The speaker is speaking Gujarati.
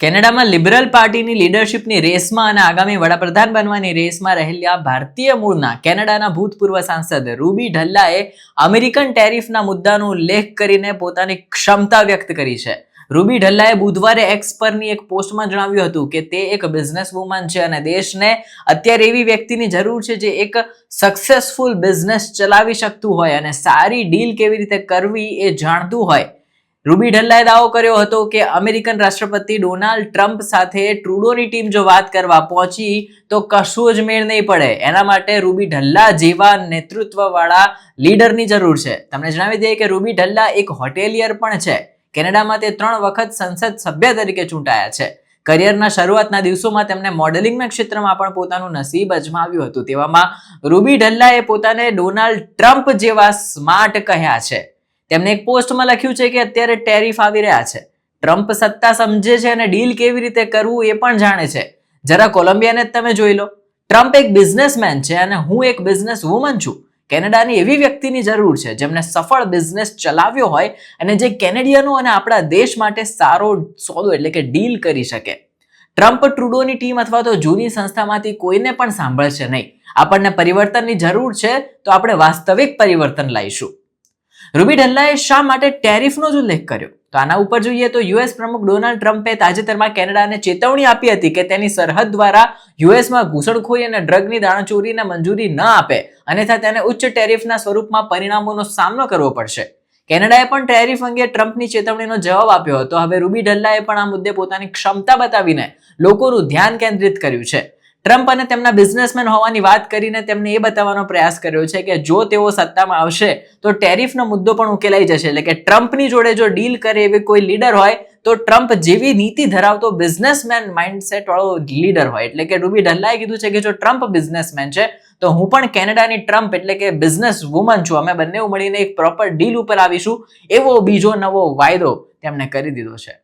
કેનેડામાં લિબરલ પાર્ટીની લીડરશિપની રેસમાં અને આગામી વડાપ્રધાન બનવાની રેસમાં રહેલા ભારતીય મૂળના કેનેડાના ભૂતપૂર્વ સાંસદ રૂબી ઢલ્લાએ અમેરિકન ટેરિફના મુદ્દાનો ઉલ્લેખ કરીને પોતાની ક્ષમતા વ્યક્ત કરી છે. રૂબી ઢલ્લાએ બુધવારે એક્સ પરની એક પોસ્ટમાં જણાવ્યું હતું કે તે એક બિઝનેસ વુમન છે અને દેશને અત્યારે એવી વ્યક્તિની જરૂર છે જે એક સક્સેસફુલ બિઝનેસ ચલાવી શકતું હોય અને સારી ડીલ કેવી રીતે કરવી એ જાણતું હોય. રૂબી ઢલ્લાએ દાવો કર્યો હતો કે અમેરિકન રાષ્ટ્રપતિ ડોનાલ્ડ ટ્રમ્પ સાથે ટ્રુડોની ટીમ જો વાત કરવા પહોંચી તો કશું જ મેળ નહીં પડે. એના માટે રૂબી ઢલ્લા જેવા નેતૃત્વવાળા લીડરની જરૂર છે. તમને જણાવી દઈએ કે રૂબી ઢલ્લા એક હોટેલિયર પણ છે. કેનેડામાં તે 3 વખત સંસદ સભ્ય તરીકે ચૂંટાયા છે. કરિયરના શરૂઆતના દિવસોમાં તેમને મોડેલિંગના ક્ષેત્રમાં પણ પોતાનું નસીબ અજમાવ્યું હતું. તેવામાં રૂબી ઢલ્લાએ પોતાને ડોનાલ્ડ ટ્રમ્પ જેવા સ્માર્ટ કહ્યા છે. તેમણે એક પોસ્ટમાં લખ્યું છે કે અત્યારે ટેરિફ આવી રહ્યા છે. ટ્રમ્પ સત્તા સમજે છે અને ડીલ કેવી રીતે કરવું એ પણ જાણે છે. જરા કોલંબિયાને જ તમે જોઈ લો. ટ્રમ્પ એક બિઝનેસમેન છે અને હું એક બિઝનેસ વુમન છું. કેનેડાની એવી વ્યક્તિની જરૂર છે જેમને સફળ બિઝનેસ ચલાવ્યો હોય અને જે કેનેડિયનો અને આપણા દેશ માટે સારો સોદો એટલે કે ડીલ કરી શકે. ટ્રમ્પ ટ્રુડોની ટીમ અથવા તો જૂની સંસ્થામાંથી કોઈને પણ સાંભળશે નહીં. આપણને પરિવર્તનની જરૂર છે તો આપણે વાસ્તવિક પરિવર્તન લાવીશું. રૂબી ઢલ્લાએ શા માટે ટેરિફનો જ ઉલ્લેખ કર્યો? તો આના ઉપર જોઈએ તો યુએસ પ્રમુખ ડોનાલ્ડ ટ્રમ્પે તાજેતરમાં કેનેડાને ચેતવણી આપી હતી કે તેની સરહદ દ્વારા યુએસમાં ઘૂસણખોરી અને ડ્રગની દાણચોરીને મંજૂરી ન આપે અન્યથા તેને ઉચ્ચ ટેરિફના સ્વરૂપમાં પરિણામોનો સામનો કરવો પડશે. કેનેડાએ પણ ટેરિફ અંગે ટ્રમ્પની ચેતવણીનો જવાબ આપ્યો હતો. હવે રૂબી ઢલ્લાએ પણ આ મુદ્દે પોતાની ક્ષમતા બતાવીને લોકોનું ધ્યાન કેન્દ્રિત કર્યું છે. ટ્રમ્પ અને તેમના બિઝનેસમેન હોવાની વાત કરીને તેમને એ બતાવવાનો પ્રયાસ કર્યો છે કે જો તેઓ સત્તામાં આવશે તો ટેરિફનો મુદ્દો પણ ઉકેલાઈ જશે. એટલે કે ટ્રમ્પની જોડે જો ડીલ કરે એવી કોઈ લીડર હોય તો ટ્રમ્પ જેવી નીતિ ધરાવતો બિઝનેસમેન માઇન્ડસેટ વાળો લીડર હોય. એટલે કે રૂબી ઢલ્લાએ કીધું છે કે જો ટ્રમ્પ બિઝનેસમેન છે તો હું પણ કેનેડાની ટ્રમ્પ એટલે કે બિઝનેસ વુમન છું. અમે બંને મળીને એક પ્રોપર ડીલ ઉપર આવીશું એવો બીજો નવો વાયદો તેમણે કરી દીધો છે.